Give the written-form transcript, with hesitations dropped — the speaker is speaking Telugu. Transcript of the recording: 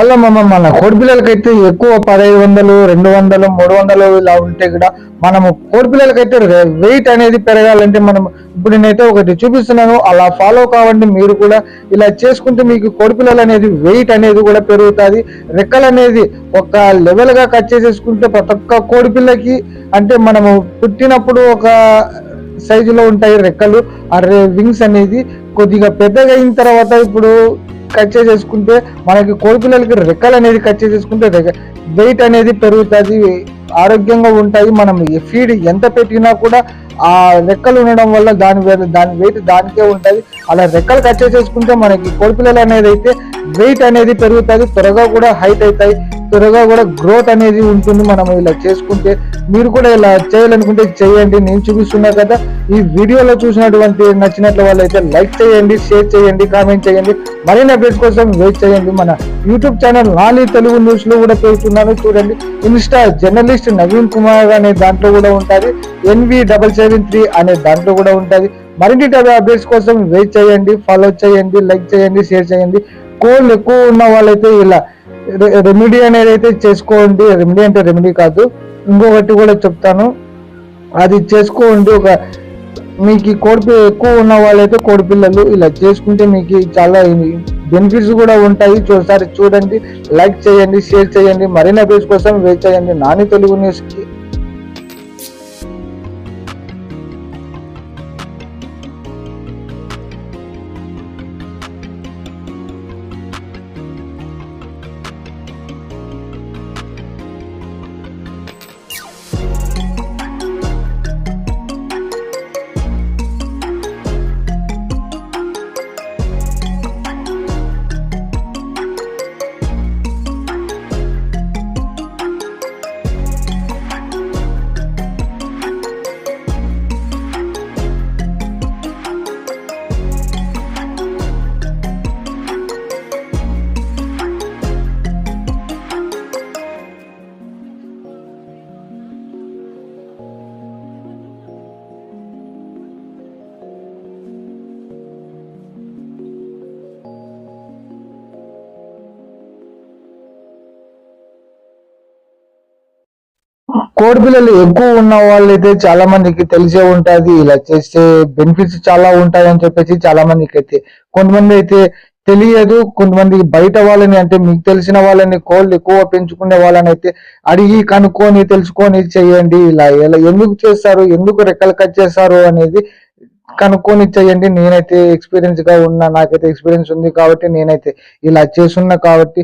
అలా మన కోడిపిల్లలకైతే ఎక్కువ 1500, 200, 300 ఇలా ఉంటే కూడా మనము కోడిపిల్లలకైతే వెయిట్ అనేది పెరగాలంటే మనం ఇప్పుడు నేనైతే ఒకటి చూపిస్తున్నాను, అలా ఫాలో కావండి మీరు కూడా. ఇలా చేసుకుంటే మీకు కోడిపిల్లలు అనేది వెయిట్ అనేది కూడా పెరుగుతుంది. రెక్కలు అనేది ఒక లెవెల్ గా కట్ చేసేసుకుంటే ప్రతి ఒక్క కోడిపిల్లకి అంటే మనము పుట్టినప్పుడు ఒక సైజులో ఉంటాయి రెక్కలు, ఆ వింగ్స్ అనేది కొద్దిగా పెద్దగా అయిన తర్వాత ఇప్పుడు కట్ చేసేసుకుంటే మనకి కోడిపిల్లలకి రెక్కలు అనేది కట్ చేసేసుకుంటే వెయిట్ అనేది పెరుగుతుంది, ఆరోగ్యంగా ఉంటాయి. మనం ఫీడ్ ఎంత పెట్టినా కూడా ఆ రెక్కలు ఉండడం వల్ల దాని వెయిట్ దానికే ఉంటుంది. అలా రెక్కలు కట్ చేసేసుకుంటే మనకి కోడిపిల్లలు అనేది అయితే వెయిట్ అనేది పెరుగుతుంది, త్వరగా కూడా హైట్ అవుతాయి, త్వరగా కూడా గ్రోత్ అనేది ఉంటుంది. మనం ఇలా చేసుకుంటే మీరు కూడా ఇలా చేయాలనుకుంటే చేయండి. నేను చూపిస్తున్నా కదా, ఈ వీడియోలో చూసినటువంటి నచ్చినట్ల వాళ్ళైతే లైక్ చేయండి, షేర్ చేయండి, కామెంట్ చేయండి. మరిన్ని అప్డేట్స్ కోసం వెయిట్ చేయండి. మన YouTube channel Nani Telugu news లో కూడా పెడుతున్నాను చూడండి. ఇన్స్టా జర్నలిస్ట్ నవీన్ కుమార్ అనే దాంట్లో కూడా ఉంటుంది, NV773 అనే దాంట్లో కూడా ఉంటుంది. మరిన్ని అప్డేట్స్ కోసం వెయిట్ చేయండి, ఫాలో చేయండి, లైక్ చేయండి, షేర్ చేయండి. కోళ్ళు ఎక్కువ ఉన్న వాళ్ళైతే ఇలా రెమెడీ అనేది అయితే చేసుకోండి. రెమెడీ అంటే రెమెడీ కాదు, ఇంకొకటి కూడా చెప్తాను, అది చేసుకోండి. మీకు కోడి ఎక్కువ ఉన్న వాళ్ళైతే కోడి పిల్లలు ఇలా చేసుకుంటే మీకు చాలా బెనిఫిట్స్ కూడా ఉంటాయి. ఒకసారి చూడండి, లైక్ చేయండి, షేర్ చేయండి. మరిన్ని అప్డేట్స్ కోసం వెయిట్ చేయండి నాని తెలుగు న్యూస్ కి. కోడి పిల్లలు ఎక్కువ ఉన్న వాళ్ళైతే చాలా మందికి తెలిసే ఉంటది, ఇలా చేస్తే బెనిఫిట్స్ చాలా ఉంటాయి అని చెప్పేసి చాలా మందికి అయితే. కొంతమంది అయితే తెలియదు, కొంతమంది బయట వాళ్ళని అంటే మీకు తెలిసిన వాళ్ళని కోళ్ళు ఎక్కువ పెంచుకునే వాళ్ళని అయితే అడిగి కనుక్కొని తెలుసుకొని చేయండి. ఇలా ఎందుకు చేస్తారు, ఎందుకు రెక్కలు కట్ చేస్తారు అనేది కనుక్కొని చేయండి. నేనైతే ఎక్స్పీరియన్స్ గా ఉన్నా, నాకైతే ఎక్స్పీరియన్స్ ఉంది కాబట్టి నేనైతే ఇలా చేస్తున్నా కాబట్టి